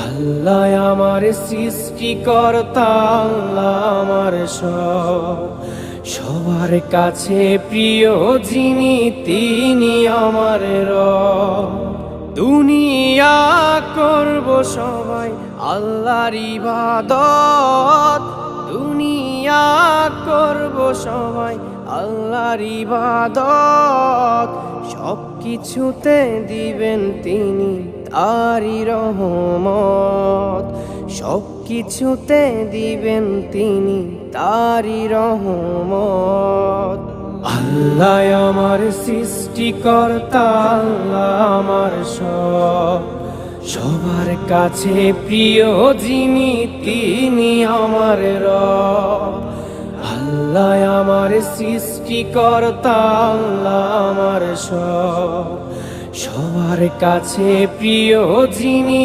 আল্লাহ আমার সৃষ্টিকর্তা, আল্লাহ আমার সবার কাছে প্রিয় যিনি তিনি আমার রব। দুনিয়া করব সবাই আল্লাহর ইবাদত, দুনিয়া করব সবাই আল্লাহর ইবাদত। সব কিছুতে দিবেন তিনি তারি রহমত, সব কিছুতে দিবেন তিনি তারি রহমত। আল্লাহ আমার সৃষ্টিকর্তা, আল্লাহ আমার সবার কাছে প্রিয় যিনি তিনি আমার রব। আল্লাহ আমার সৃষ্টিকর্তা, আল্লাহ আমার সবার কাছে প্রিয় যিনি